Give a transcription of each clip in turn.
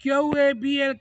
QABL,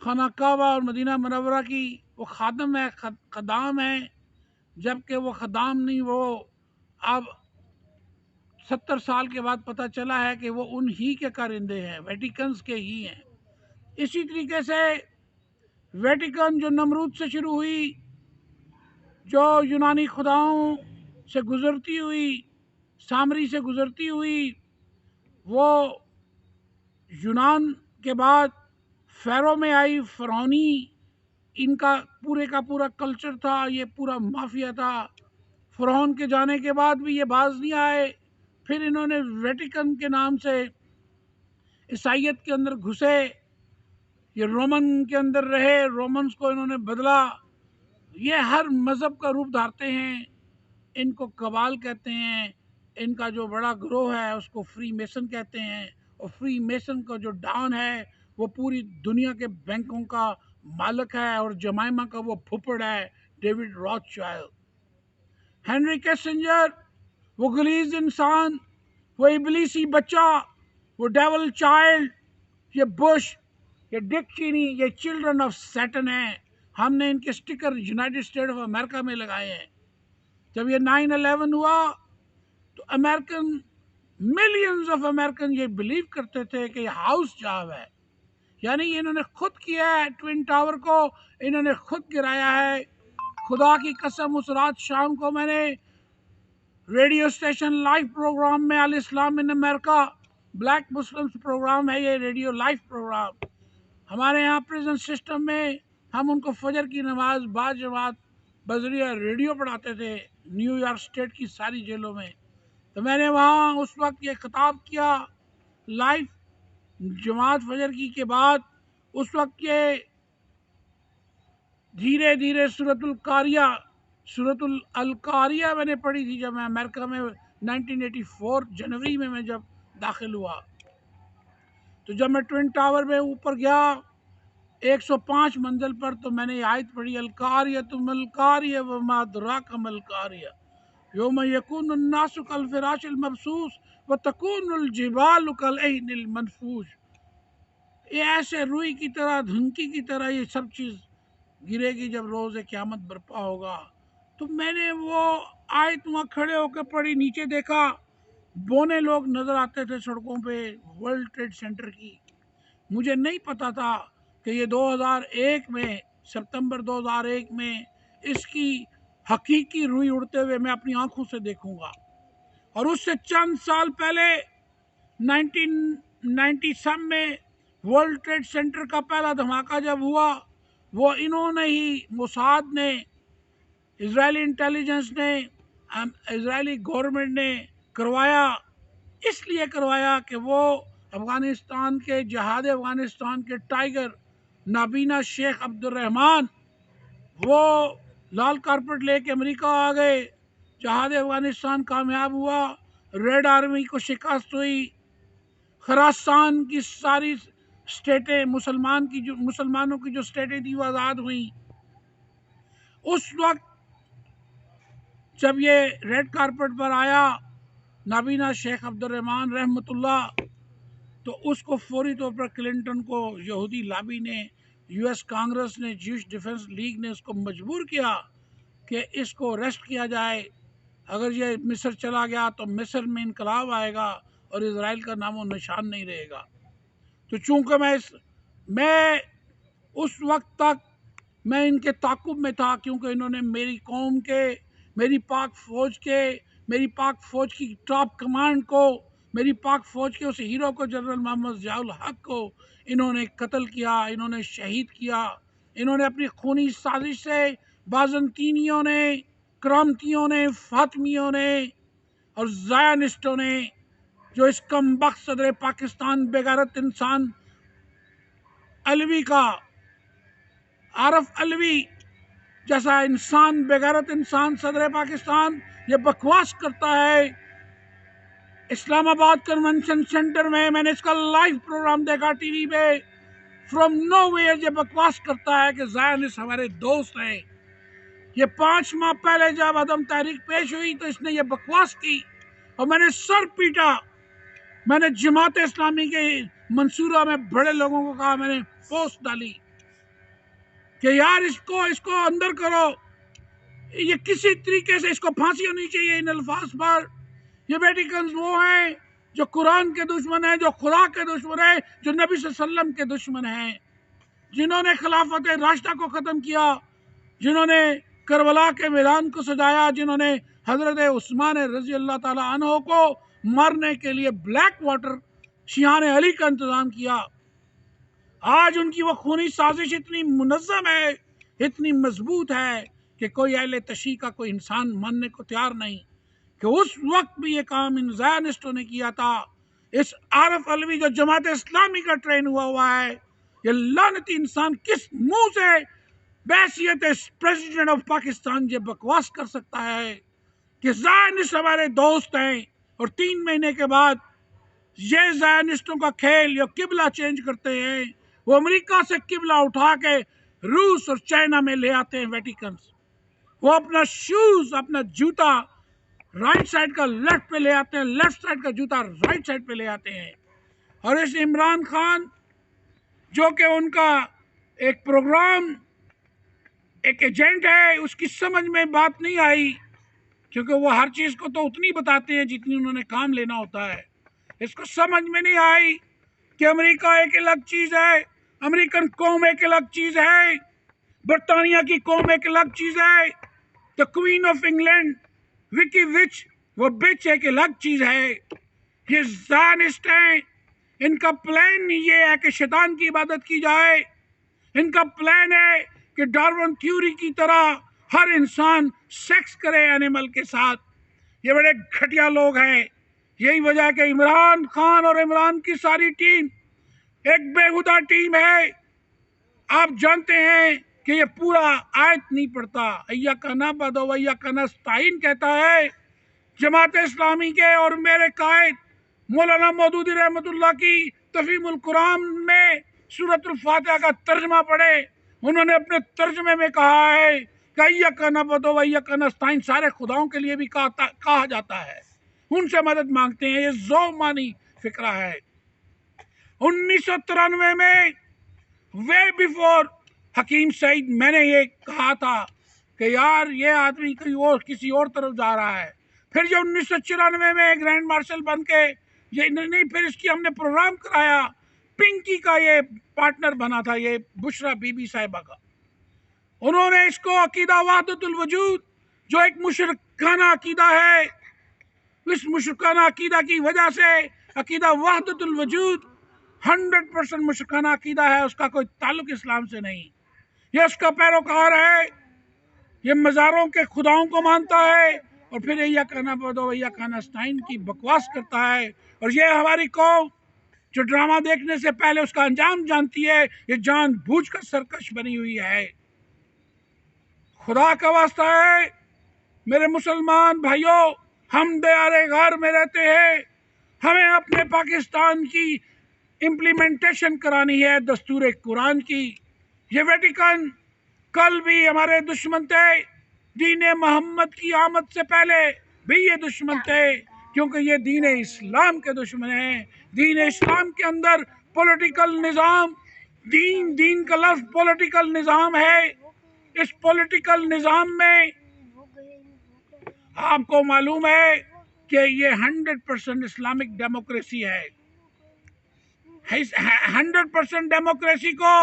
خانہ کعبہ اور مدینہ منورہ کی وہ خادم ہے، خدام ہے، جبکہ وہ خدام نہیں، وہ اب 70 سال کے بعد پتہ چلا ہے کہ وہ ان ہی کے کارندے ہیں، ویٹیکنز کے ہی ہیں۔ اسی طریقے سے ویٹیکن جو نمرود سے شروع ہوئی، جو یونانی خداؤں سے گزرتی ہوئی، سامری سے گزرتی ہوئی، وہ یونان کے بعد فیرو میں آئی، فرعونی ان کا پورا کلچر تھا، یہ پورا مافیا تھا۔ فرعون کے جانے کے بعد بھی یہ باز نہیں آئے، پھر انہوں نے ویٹیکن کے نام سے عیسائیت کے اندر گھسے، یہ رومن کے اندر رہے، رومنز کو انہوں نے بدلا۔ یہ ہر مذہب کا روپ دھارتے ہیں، ان کو قبال کہتے ہیں، ان کا جو بڑا گروہ ہے اس کو فری میسن کہتے ہیں، اور فری میسن کا جو ڈان ہے وہ پوری دنیا کے بینکوں کا مالک ہے، اور جمائما کا وہ پھپھڑ ہے، ڈیوڈ راتھ چائلڈ۔ ہنری کیسنجر، وہ غلیظ انسان، وہ ابلیسی بچہ، وہ ڈیول چائلڈ، یہ بش، یہ ڈک چینی، یہ چلڈرن آف سیٹن ہیں۔ ہم نے ان کے سٹکر یونائٹڈ اسٹیٹ آف امریکہ میں لگائے ہیں۔ جب یہ 9/11 ہوا تو امریکن، ملینز آف امریکن یہ بلیو کرتے تھے کہ یہ ہاؤس جاب ہے، یعنی انہوں نے خود کیا ہے، ٹوین ٹاور کو انہوں نے خود گرایا ہے۔ خدا کی قسم، اس رات شام کو میں نے ریڈیو اسٹیشن لائیو پروگرام میں، الاسلام ان امریکہ بلیک مسلمز پروگرام ہے، یہ ریڈیو لائیو پروگرام ہمارے یہاں پریزن سسٹم میں ہم ان کو فجر کی نماز باجماعت بذریعہ ریڈیو پڑھاتے تھے، نیو یارک اسٹیٹ کی ساری جیلوں میں۔ تو میں نے وہاں اس وقت یہ خطاب کیا لائیو جماعت فجر کی کے بعد، اس وقت یہ دھیرے دھیرے سورۃ القاریہ میں نے پڑھی تھی جب میں امریکہ میں 1984 جنوری میں جب داخل ہوا۔ تو جب میں ٹوین ٹاور میں اوپر گیا 105 منزل پر، تو میں نے یہ آیت پڑھی، القاریۃ ملقاریہ وما ادراک ملقاریہ یوم یکون الناس کالفراش المبثوث وتکون الجبال کالعہن المنفوش۔ یہ ایسے روئی کی طرح، دھنکی کی طرح یہ سب چیز گرے گی جب روز قیامت برپا ہوگا۔ تو میں نے وہ آیت وہاں کھڑے ہو کے پڑھی، نیچے دیکھا بونے لوگ نظر آتے تھے سڑکوں پہ ورلڈ ٹریڈ سینٹر کی۔ مجھے نہیں پتا تھا کہ یہ 2001 میں، ستمبر 2001 میں اس کی حقیقی روئی اڑتے ہوئے میں اپنی آنکھوں سے دیکھوں گا۔ اور اس سے چند سال پہلے 1997 میں ورلڈ ٹریڈ سینٹر کا پہلا دھماکہ جب ہوا، وہ انہوں نے ہی، موساد نے، اسرائیلی انٹیلیجنس نے، اسرائیلی گورنمنٹ نے کروایا۔ اس لیے کروایا کہ وہ افغانستان کے، جہاد افغانستان کے ٹائیگر نابینا شیخ عبد الرحمن، وہ لال کارپٹ لے کے امریکہ آ گئے، جہاد افغانستان کامیاب ہوا، ریڈ آرمی کو شکست ہوئی، خراسان کی ساری اسٹیٹیں، مسلمانوں کی جو اسٹیٹیں تھیں وہ آزاد ہوئیں۔ اس وقت جب یہ ریڈ کارپٹ پر آیا نابینا شیخ عبد الرحمن رحمۃ اللہ، تو اس کو فوری طور پر کلنٹن کو، یہودی لابی نے، یو ایس کانگریس نے، جوش ڈیفنس لیگ نے اس کو مجبور کیا کہ اس کو اریسٹ کیا جائے۔ اگر یہ مصر چلا گیا تو مصر میں انقلاب آئے گا اور اسرائیل کا نام و نشان نہیں رہے گا۔ تو چونکہ میں اس وقت تک میں ان کے تعاقب میں تھا، کیونکہ انہوں نے میری قوم کے، میری پاک فوج کی ٹاپ کمانڈ کو، میری پاک فوج کے اس ہیرو کو، جنرل محمد ضیاء الحق کو انہوں نے قتل کیا، انہوں نے شہید کیا۔ انہوں نے اپنی خونی سازش سے بازنطینیوں نے، کرامتیوں نے، فاطمیوں نے اور زائنسٹوں نے، جو اس کم بخت صدر پاکستان بے غیرت انسان علوی کا، عارف علوی جیسا انسان، بے غیرت انسان صدر پاکستان، یہ بکواس کرتا ہے اسلام آباد کنونشن سینٹر میں نے اس کا لائیو پروگرام دیکھا ٹی وی پہ، فرام نو ویئر یہ بکواس کرتا ہے کہ زائنسٹ ہمارے دوست ہیں۔ یہ 5 ماہ پہلے جب عدم تحریک پیش ہوئی تو اس نے یہ بکواس کی اور میں نے سر پیٹا۔ میں نے جماعت اسلامی کے منصورہ میں بڑے لوگوں کو کہا، میں نے پوسٹ ڈالی کہ یار اس کو اندر کرو، یہ کسی طریقے سے اس کو پھانسی ہونی چاہیے ان الفاظ پر۔ یہ ویٹیکنز وہ ہیں جو قرآن کے دشمن ہیں، جو خدا کے دشمن ہیں، جو نبی صلی اللہ علیہ وسلم کے دشمن ہیں، جنہوں نے خلافت راشدہ کو ختم کیا، جنہوں نے کربلا کے میدان کو سجایا، جنہوں نے حضرت عثمان رضی اللہ تعالیٰ عنہ کو مارنے کے لیے بلیک واٹر شیعان علی کا انتظام کیا۔ آج ان کی وہ خونی سازش اتنی منظم ہے، اتنی مضبوط ہے کہ کوئی اہل تشیع کا کوئی انسان ماننے کو تیار نہیں کہ اس وقت بھی یہ کام ان زائنسٹوں نے کیا تھا۔ اس عارف علوی جو جماعت اسلامی کا ٹرین ہوا ہے، یہ لعنتی انسان کس منہ سے بحیثیت پریزیڈنٹ آف پاکستان یہ بکواس کر سکتا ہے کہ زائنسٹ ہمارے دوست ہیں، اور 3 مہینے کے بعد یہ زائنسٹوں کا کھیل، یہ قبلہ چینج کرتے ہیں، وہ امریکہ سے قبلہ اٹھا کے روس اور چائنا میں لے آتے ہیں ویٹیکنز، وہ اپنا شوز، اپنا جوتا رائٹ سائڈ کا لیفٹ پہ لے آتے ہیں، لیفٹ سائڈ کا جوتا رائٹ سائڈ پہ لے آتے ہیں۔ اور اس عمران خان جو کہ ان کا ایک پروگرام، ایک ایجنٹ ہے، اس کی سمجھ میں بات نہیں آئی، کیونکہ وہ ہر چیز کو تو اتنی بتاتے ہیں جتنی انہوں نے کام لینا ہوتا ہے۔ اس کو سمجھ میں نہیں آئی کہ امریکہ ایک الگ چیز ہے، امریکن قوم ایک الگ چیز ہے، برطانیہ کی قوم ایک الگ چیز ہے، دا کوئین آف انگلینڈ وکی وچ، وہ بچ ایک الگ چیز ہے۔ یہ زائنسٹ ہیں، ان کا پلان یہ ہے کہ شیطان کی عبادت کی جائے، ان کا پلان ہے کہ ڈارون تھیوری کی طرح ہر انسان سیکس کرے اینیمل کے ساتھ۔ یہ بڑے گھٹیا لوگ ہیں، یہی وجہ ہے کہ عمران خان اور عمران کی ساری ٹیم ایک بےہودہ ٹیم ہے۔ آپ جانتے ہیں کہ یہ پورا آیت نہیں پڑھتا، ایاک نعبد و ایاک نستعین کہتا ہے۔ جماعت اسلامی کے اور میرے قائد مولانا مودودی رحمۃ اللہ کی تفہیم القرآن میں سورۃ الفاتحہ کا ترجمہ پڑھے، انہوں نے اپنے ترجمے میں کہا ہے کہ ایاک نعبد و ایاک نستعین سارے خداؤں کے لیے بھی کہا جاتا ہے، ان سے مدد مانگتے ہیں۔ یہ ذومانی فکرہ ہے۔ 1993 میں وے بیفور حکیم سعید میں نے یہ کہا تھا کہ یار یہ آدمی کسی اور طرف جا رہا ہے۔ پھر جو 1994 میں گرینڈ مارشل بن کے یہ نہیں، پھر اس کی ہم نے پروگرام کرایا، پنکی کا یہ پارٹنر بنا تھا، یہ بشرا بی بی صاحبہ کا۔ انہوں نے اس کو عقیدہ وحدت الوجود جو ایک مشرکانہ عقیدہ ہے، اس مشرکانہ عقیدہ کی وجہ سے عقیدہ وحدت الوجود 100% مشرکانہ عقیدہ ہے، اس کا کوئی تعلق اسلام سے نہیں، یہ اس کا پیروکار ہے، یہ مزاروں کے خداؤں کو مانتا ہے، اور پھر ایاک نعبد و ایاک نستعین کی بکواس کرتا ہے۔ اور یہ ہماری قوم جو ڈرامہ دیکھنے سے پہلے اس کا انجام جانتی ہے، یہ جان بوجھ کر سرکش بنی ہوئی ہے۔ خدا کا واسطہ ہے میرے مسلمان بھائیوں، ہم دیار غار میں رہتے ہیں، ہمیں اپنے پاکستان کی امپلیمنٹیشن کرانی ہے دستور قرآن کی۔ یہ ویٹیکن کل بھی ہمارے دشمن تھے، دین محمد کی آمد سے پہلے بھی یہ دشمن تھے، کیونکہ یہ دین اسلام کے دشمن ہیں۔ دین اسلام کے اندر پولیٹیکل نظام، دین کا لفظ پولیٹیکل نظام ہے، اس پولیٹیکل نظام میں آپ کو معلوم ہے کہ یہ 100% اسلامک ڈیموکریسی ہے۔ 100% ڈیموکریسی کو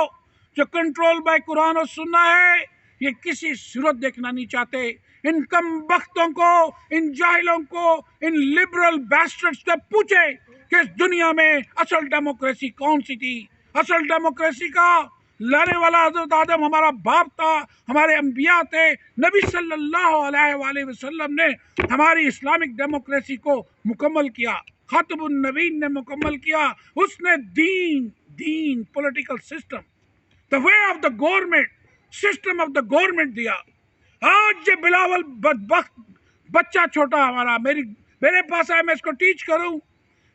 جو کنٹرول بائی قرآن و سنہ ہے، یہ کسی صورت دیکھنا نہیں چاہتے۔ ان کم بختوں کو، ان جاہلوں کو، ان لبرل بیسٹرڈز سے پوچھے کہ اس دنیا میں اصل ڈیموکریسی کون سی تھی۔ اصل ڈیموکریسی کا لانے والا حضرت آدم ہمارا باپ تھا، ہمارے انبیاء تھے، نبی صلی اللہ علیہ وآلہ وسلم نے ہماری اسلامک ڈیموکریسی کو مکمل کیا، خاتم النبیین نے مکمل کیا۔ اس نے دین political system, the way of the government, system of the government دیا۔ آج یہ بلاول بدبخت بچہ چھوٹا ہمارا میرے پاس آئے، میں اس کو ٹیچ کروں،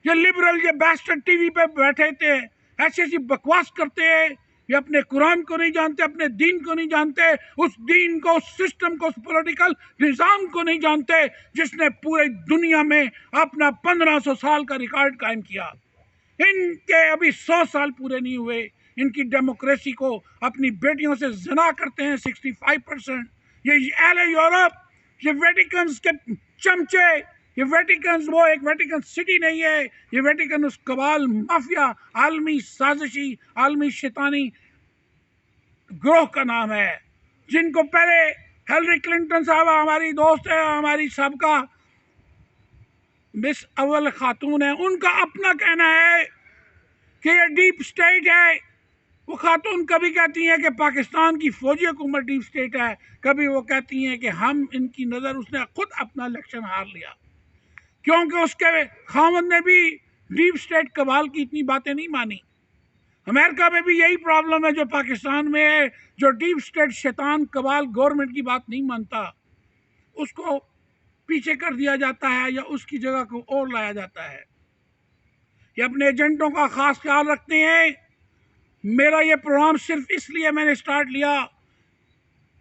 یہ لبرل، یہ بیسٹرڈ ٹی وی پہ بیٹھے تھے، ایسی بکواس کرتے ہیں، یہ اپنے قرآن کو نہیں جانتے، اپنے دین کو نہیں جانتے، اس دین کو، اس سسٹم کو، اس پولیٹیکل نظام کو نہیں جانتے جس نے پورے دنیا میں اپنا 1500 سال کا ریکارڈ قائم کیا۔ ان کے ابھی 100 سال پورے نہیں ہوئے، ان کی ڈیموکریسی کو اپنی بیٹیوں سے زنا کرتے ہیں 65%. یہ اہل یورپ، یہ ویٹیکنز کے چمچے، یہ ویٹیکنز وہ ایک ویٹیکن سٹی نہیں ہے، یہ ویٹیکن اس قبال مافیا عالمی سازشی عالمی شیطانی گروہ کا نام ہے، جن کو پہلے ہیلری کلنٹن صاحبہ ہماری دوست ہے، ہماری سابقہ مس اول خاتون ہے، ان کا اپنا کہنا ہے کہ یہ ڈیپ سٹیٹ ہے. وہ خاتون کبھی کہتی ہیں کہ پاکستان کی فوجی حکومت ڈیپ سٹیٹ ہے، کبھی وہ کہتی ہیں کہ ہم ان کی نظر اس نے خود اپنا الیکشن ہار لیا، کیونکہ اس کے خامد نے بھی ڈیپ سٹیٹ قبال کی اتنی باتیں نہیں مانی. امریکہ میں بھی یہی پرابلم ہے جو پاکستان میں ہے، جو ڈیپ سٹیٹ شیطان قبال گورنمنٹ کی بات نہیں مانتا، اس کو پیچھے کر دیا جاتا ہے یا اس کی جگہ کو اور لایا جاتا ہے. یہ اپنے ایجنٹوں کا خاص خیال رکھتے ہیں. میرا یہ پروگرام صرف اس لیے میں نے سٹارٹ لیا،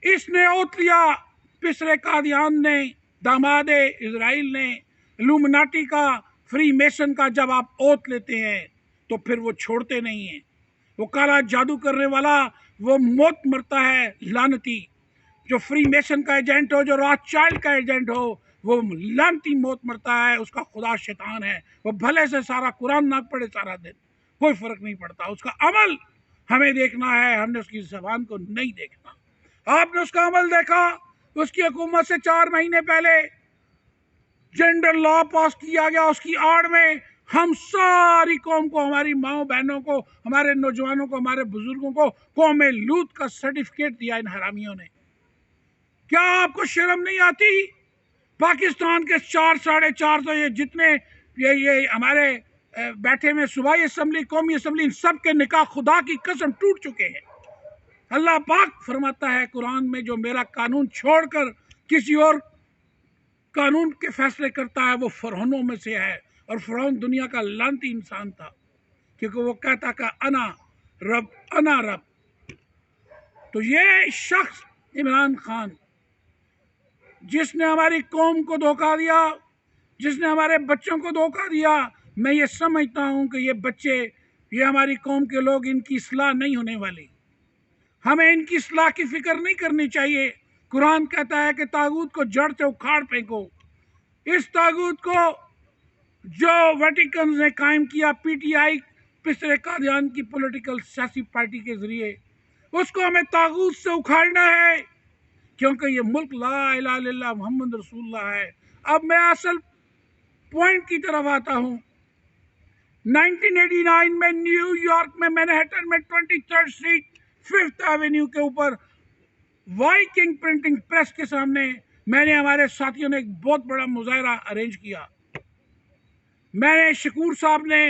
اس نے اوت لیا پسرے قادیان نے، داماد اسرائیل نے، الومناٹی کا، فری میسن کا. جب آپ اوت لیتے ہیں تو پھر وہ چھوڑتے نہیں ہیں. وہ کالا جادو کرنے والا وہ موت مرتا ہے لعنتی. جو فری میسن کا ایجنٹ ہو، جو رات چائلڈ کا ایجنٹ ہو، وہ لعنتی موت مرتا ہے. اس کا خدا شیطان ہے. وہ بھلے سے سارا قرآن نہ پڑھے سارا دن، کوئی فرق نہیں پڑتا. اس کا عمل ہمیں دیکھنا ہے، ہم نے اس کی زبان کو نہیں دیکھنا. آپ نے اس کا عمل دیکھا. اس کی حکومت سے 4 مہینے پہلے جینڈر لا پاس کیا گیا، اس کی آڑ میں ہم ساری قوم کو، ہماری ماؤں بہنوں کو، ہمارے نوجوانوں کو، ہمارے بزرگوں کو قوم لوط کا سرٹیفکیٹ دیا ان حرامیوں نے. کیا آپ کو شرم نہیں آتی؟ پاکستان کے 400-450 یہ جتنے یہ ہمارے بیٹھے میں صوبائی اسمبلی، قومی اسمبلی، ان سب کے نکاح خدا کی قسم ٹوٹ چکے ہیں. اللہ پاک فرماتا ہے قرآن میں، جو میرا قانون چھوڑ کر کسی اور قانون کے فیصلے کرتا ہے وہ فرعونوں میں سے ہے. اور فرعون دنیا کا لعنتی انسان تھا، کیونکہ وہ کہتا کہ انا رب انا رب. تو یہ شخص عمران خان، جس نے ہماری قوم کو دھوکہ دیا، جس نے ہمارے بچوں کو دھوکہ دیا، میں یہ سمجھتا ہوں کہ یہ بچے، یہ ہماری قوم کے لوگ، ان کی اصلاح نہیں ہونے والی. ہمیں ان کی اصلاح کی فکر نہیں کرنی چاہیے. قرآن کہتا ہے کہ طاغوت کو جڑ سے اکھاڑ پھینکو. اس طاغوت کو جو ویٹیکنز نے قائم کیا، پی ٹی آئی، پسرے قادیان کی پولیٹیکل سیاسی پارٹی کے ذریعے، اس کو ہمیں طاغوت سے اکھاڑنا ہے، کیونکہ یہ ملک لا الہ الا اللہ محمد رسول اللہ ہے. اب میں اصل پوائنٹ کی طرف آتا ہوں. 1989 میں نیو یارک میں مینہٹن میں 23rd اسٹریٹ 5th ایونیو کے اوپر وائکنگ پرنٹنگ پریس کے سامنے میں نے، ہمارے ساتھیوں نے ایک بہت بڑا مظاہرہ ارینج کیا. میں نے، شکور صاحب نے،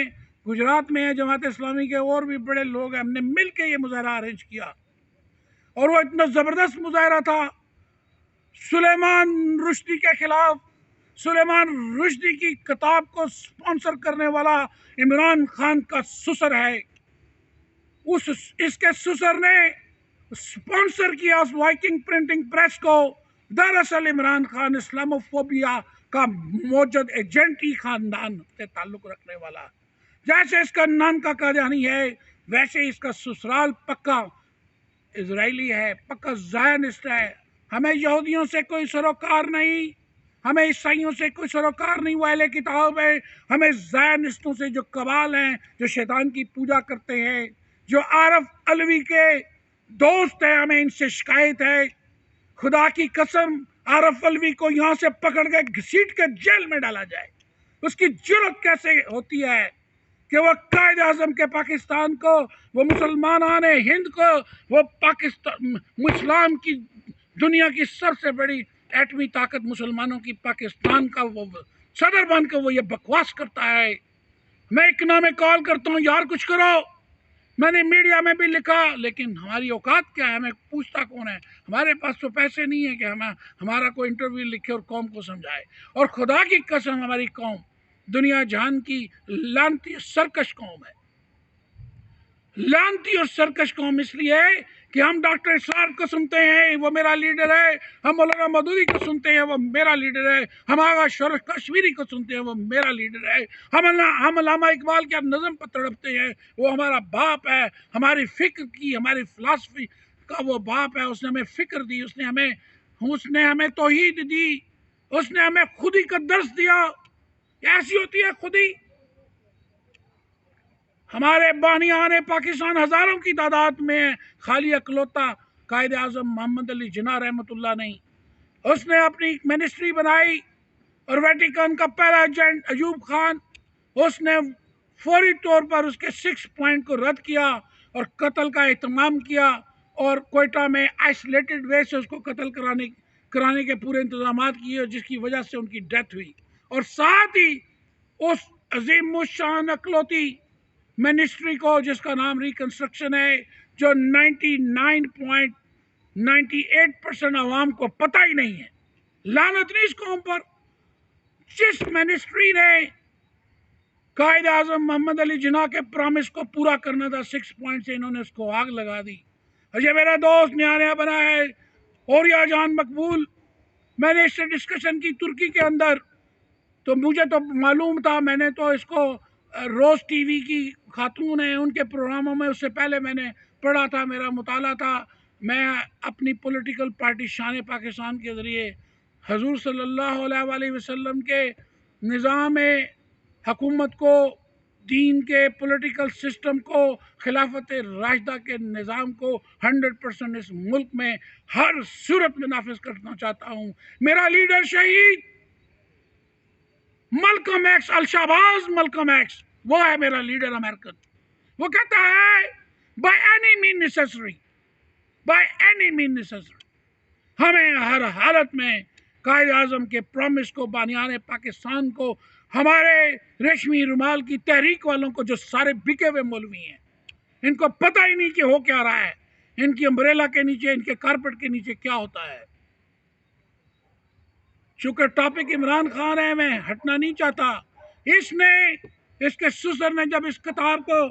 گجرات میں جماعت اسلامی کے اور بھی بڑے لوگ ہیں، ہم نے مل کے یہ مظاہرہ ارینج کیا. اور وہ اتنا زبردست مظاہرہ تھا. سلیمان رشدی کے خلاف، سلیمان رشدی کی کتاب کو سپانسر کرنے والا عمران خان کا سسر ہے. اس کے سسر نے سپانسر کیا اس وائکنگ پرنٹنگ پریس کو. دراصل عمران خان اسلاموفوبیا کا موجود ایجنٹی خاندان سے تعلق رکھنے والا. جیسے اس کا نان کا قادیانی ہے، ویسے اس کا سسرال پکا اسرائیلی ہے، پکا زائنسٹ ہے. ہمیں یہودیوں سے کوئی سروکار نہیں، ہمیں عیسائیوں سے کوئی سروکار نہیں. وہ اہل کتاب ہے. ہمیں زائنسٹوں سے جو قبال ہیں، جو شیطان کی پوجا کرتے ہیں، جو عارف علوی کے دوست ہیں، ہمیں ان سے شکایت ہے. خدا کی قسم، عارف علوی کو یہاں سے پکڑ کے گھسیٹ کے جیل میں ڈالا جائے. اس کی جرت کیسے ہوتی ہے کہ وہ قائد اعظم کے پاکستان کو، وہ مسلمانان ہند کو، وہ پاکستان اسلام کی دنیا کی سب سے بڑی ایٹمی طاقت مسلمانوں کی پاکستان کا وہ صدر بن کے وہ یہ بکواس کرتا ہے. میں اکنامک کال کرتا ہوں، یار کچھ کرو. میں نے میڈیا میں بھی لکھا، لیکن ہماری اوقات کیا ہے؟ ہمیں پوچھتا کون ہے؟ ہمارے پاس تو پیسے نہیں ہیں کہ ہمارا کوئی انٹرویو لکھے اور قوم کو سمجھائے. اور خدا کی قسم ہماری قوم دنیا جہان کی لعنتی اور سرکش قوم ہے. لعنتی اور سرکش قوم اس لیے ہے کہ ہم ڈاکٹر اسرار کو سنتے ہیں وہ میرا لیڈر ہے، ہم مولانا مودودی کو سنتے ہیں وہ میرا لیڈر ہے، ہم آغا شرف کشمیری کو سنتے ہیں وہ میرا لیڈر ہے، ہم علامہ اقبال کے نظم پر تڑپتے ہیں وہ ہمارا باپ ہے، ہماری فکر کی، ہماری فلسفی کا وہ باپ ہے، اس نے ہمیں فکر دی، اس نے ہمیں توحید دی، اس نے ہمیں خودی کا درس دیا۔ ایسی ہوتی ہے خودی۔ ہمارے بانیان پاکستان ہزاروں کی تعداد میں خالی اکلوتا قائد اعظم محمد علی جناح رحمۃ اللہ نہیں۔ اس نے اپنی منسٹری بنائی اور ویٹیکن کا پہلا ایجنٹ ایوب خان، اس نے فوری طور پر اس کے 6 پوائنٹ کو رد کیا اور قتل کا اہتمام کیا، اور کوئٹہ میں آئسولیٹڈ وے سے اس کو قتل کرانے کے پورے انتظامات کیے، جس کی وجہ سے ان کی ڈیتھ ہوئی۔ اور ساتھ ہی اس عظیم الشان اکلوتی منسٹری کو، جس کا نام ریکنسٹرکشن ہے، جو 99.98% عوام کو پتہ ہی نہیں ہے، لعنت نہیں اس قوم پر، جس منسٹری نے قائد اعظم محمد علی جناح کے پرامس کو پورا کرنا تھا 6 پوائنٹ سے، انہوں نے اس کو آگ لگا دی۔ اور یہ میرا دوست نیا بنا ہے اوریا جان مقبول، میں نے اس سے ڈسکشن کی ترکی کے اندر، تو مجھے تو معلوم تھا، میں نے تو اس کو روز ٹی وی کی خاتون ہیں ان کے پروگراموں میں اس سے پہلے میں نے پڑھا تھا، میرا مطالعہ تھا۔ میں اپنی پولیٹیکل پارٹی شان پاکستان کے ذریعے حضور صلی اللہ علیہ وآلہ وسلم کے نظام حکومت کو، دین کے پولیٹیکل سسٹم کو، خلافت راشدہ کے نظام کو 100% اس ملک میں ہر صورت میں نافذ کرنا چاہتا ہوں۔ میرا لیڈر شہید ملکم ایکس، الشہباز ملکم ایکس، وہ ہے میرا لیڈر امریکن۔ وہ کہتا ہے by any mean necessary, by any mean necessary, ہمیں ہر حالت میں قائد اعظم کے پرومس کو، بانیان پاکستان کو، ہمارے ریشمی رومال کی تحریک والوں کو جو سارے بکے ہوئے مولوی ہیں، ان کو پتہ ہی نہیں کہ ہو کیا رہا ہے، ان کی امبریلا کے نیچے، ان کے کارپٹ کے نیچے کیا ہوتا ہے۔ چونکہ ٹاپک عمران خان ہے، میں ہٹنا نہیں چاہتا۔ اس کے سسر نے جب اس کتاب کو،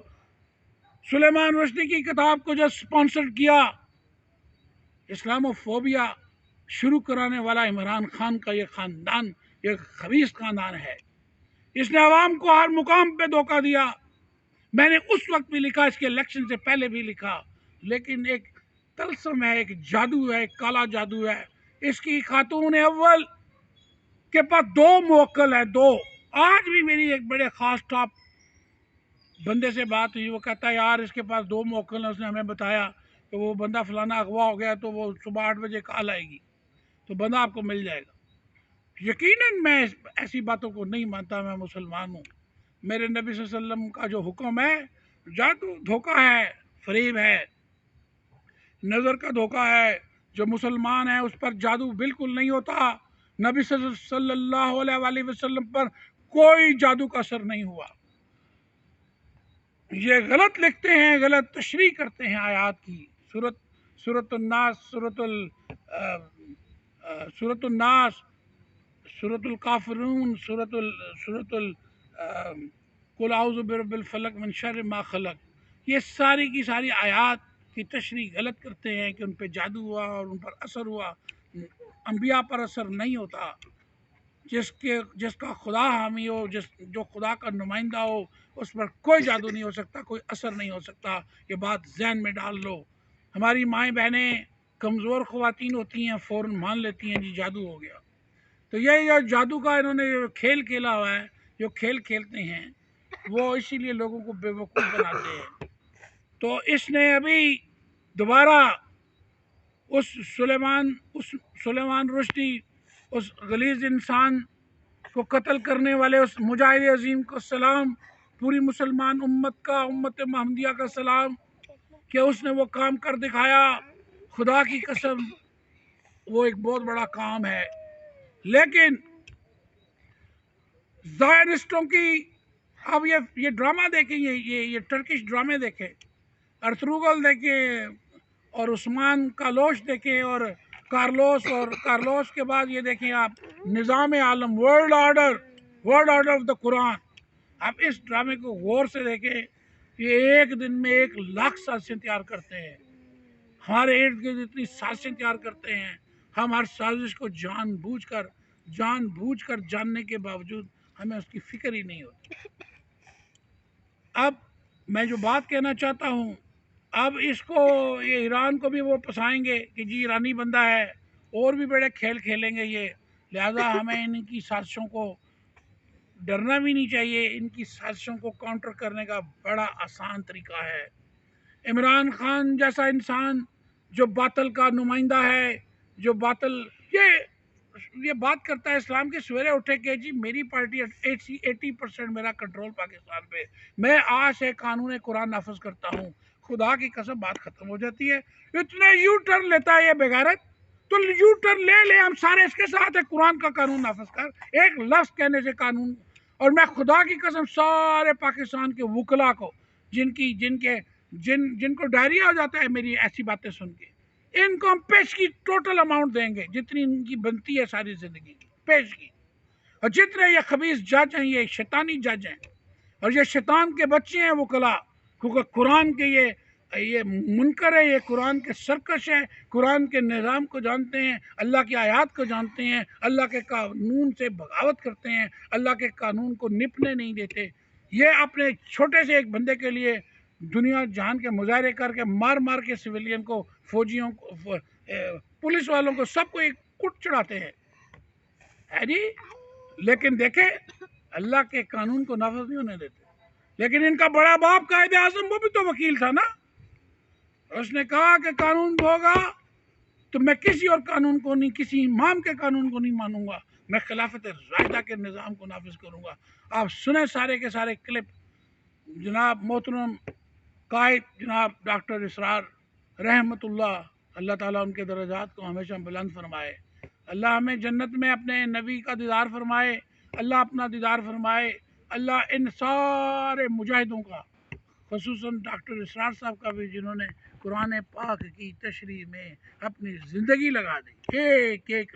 سلیمان رشدی کی کتاب کو جو سپانسر کیا، اسلاموفوبیا شروع کرانے والا عمران خان کا یہ خاندان، یہ خبیث خاندان ہے۔ اس نے عوام کو ہر مقام پہ دھوکہ دیا۔ میں نے اس وقت بھی لکھا، اس کے الیکشن سے پہلے بھی لکھا، لیکن ایک طلسم ہے، ایک جادو ہے، ایک کالا جادو ہے۔ اس کی خاتون اول کے پاس 2 موکل ہے، 2۔ آج بھی میری ایک بڑے خاص ٹاپ بندے سے بات ہوئی، وہ کہتا ہے یار اس کے پاس 2 موکل ہیں، اس نے ہمیں بتایا کہ وہ بندہ فلانا اغوا ہو گیا تو وہ صبح 8 بجے کال آئے گی تو بندہ آپ کو مل جائے گا۔ یقیناً میں ایسی باتوں کو نہیں مانتا، میں مسلمان ہوں۔ میرے نبی صلی اللہ علیہ وسلم کا جو حکم ہے، جادو دھوکہ ہے، فریب ہے، نظر کا دھوکہ ہے۔ جو مسلمان ہے اس پر جادو بالکل نہیں ہوتا۔ نبی صلی اللہ علیہ وآلہ وسلم پر کوئی جادو کا اثر نہیں ہوا۔ یہ غلط لکھتے ہیں، غلط تشریح کرتے ہیں آیات کی۔ سورۃ الناس، سورۃ الکافرون، قل اعوذ برب الفلق من شر ما خلق، یہ ساری کی ساری آیات کی تشریح غلط کرتے ہیں کہ ان پہ جادو ہوا اور ان پر اثر ہوا۔ انبیاء پر اثر نہیں ہوتا۔ جس کا خدا حامی ہو، جو خدا کا نمائندہ ہو، اس پر کوئی جادو نہیں ہو سکتا، کوئی اثر نہیں ہو سکتا۔ یہ بات ذہن میں ڈال لو۔ ہماری مائیں بہنیں کمزور خواتین ہوتی ہیں، فوراً مان لیتی ہیں جی جادو ہو گیا۔ تو یہ جادو کا انہوں نے کھیل کھیلا ہوا ہے، جو کھیل کھیلتے ہیں وہ اسی لیے لوگوں کو بے وقوف بناتے ہیں۔ تو اس نے ابھی دوبارہ اس سلیمان رشدی، اس غلیظ انسان کو قتل کرنے والے اس مجاہد عظیم کو سلام، پوری مسلمان امت کا، امت محمدیہ کا سلام، کہ اس نے وہ کام کر دکھایا۔ خدا کی قسم وہ ایک بہت بڑا کام ہے۔ لیکن زائنسٹوں کی، اب یہ ڈرامہ دیکھیں، یہ ٹرکش ڈرامے دیکھیں، ارطغرل دیکھیں اور عثمان کالوش دیکھیں اور کارلوس کے بعد یہ دیکھیں آپ نظام عالم، ورلڈ آرڈر آف دا قرآن۔ آپ اس ڈرامے کو غور سے دیکھیں، یہ ایک دن میں 1 لاکھ سازشیں تیار کرتے ہیں۔ ہمارے ارد گرد اتنی سازشیں تیار کرتے ہیں، ہم ہر سازش کو جان بوجھ کر جاننے کے باوجود ہمیں اس کی فکر ہی نہیں ہوتی۔ اب میں جو بات کہنا چاہتا ہوں، اب اس کو یہ ایران کو بھی وہ پسائیں گے کہ جی ایرانی بندہ ہے، اور بھی بڑے کھیل کھیلیں گے یہ، لہذا ہمیں ان کی سازشوں کو ڈرنا بھی نہیں چاہیے۔ ان کی سازشوں کو کاؤنٹر کرنے کا بڑا آسان طریقہ ہے۔ عمران خان جیسا انسان جو باطل کا نمائندہ ہے، جو باطل یہ بات کرتا ہے اسلام کے، سویرے اٹھے کہ جی میری پارٹی 80% میرا کنٹرول پاکستان پہ، میں آج سے قانون قرآن نافذ کرتا ہوں، خدا کی قسم بات ختم ہو جاتی ہے۔ اتنے یو ٹرن لیتا ہے یہ بغیرت، تو یو ٹرن لے ہم سارے اس کے ساتھ ہے، قرآن کا قانون نافذ کر، ایک لفظ کہنے سے قانون۔ اور میں خدا کی قسم سارے پاکستان کے وکلا کو جن کو ڈائریا ہو جاتا ہے میری ایسی باتیں سن کے، ان کو ہم پیش کی ٹوٹل اماؤنٹ دیں گے جتنی ان کی بنتی ہے ساری زندگی کی، پیش کی۔ اور جتنے یہ خبیث جج ہیں، یہ شیطانی جج ہیں، اور یہ شیطان کے بچے ہیں وکلا، کیونکہ قرآن کے یہ منکر ہے، یہ قرآن کے سرکش ہے، قرآن کے نظام کو جانتے ہیں، اللہ کی آیات کو جانتے ہیں، اللہ کے قانون سے بغاوت کرتے ہیں، اللہ کے قانون کو نپنے نہیں دیتے۔ یہ اپنے چھوٹے سے ایک بندے کے لیے دنیا جہان کے مظاہرے کر کے مار کے سویلین کو، فوجیوں کو، پولیس والوں کو، سب کو ایک کٹ چڑھاتے ہیں، ہے جی۔ لیکن دیکھیں اللہ کے قانون کو نافذ نہیں ہونے دیتے۔ لیکن ان کا بڑا باپ قائد اعظم، وہ بھی تو وکیل تھا نا، اس نے کہا کہ قانون ہوگا تو میں کسی اور قانون کو نہیں، کسی امام کے قانون کو نہیں مانوں گا، میں خلافت راشدہ کے نظام کو نافذ کروں گا۔ آپ سنیں سارے کے سارے کلپ۔ جناب محترم قائد جناب ڈاکٹر اسرار رحمت اللہ تعالیٰ ان کے درجات کو ہمیشہ بلند فرمائے، اللہ ہمیں جنت میں اپنے نبی کا دیدار فرمائے، اللہ اپنا دیدار فرمائے، اللہ ان سارے مجاہدوں کا، خصوصاً ڈاکٹر اسرار صاحب کا بھی، جنہوں نے قرآن پاک کی تشریح میں اپنی زندگی لگا دی، ایک ایک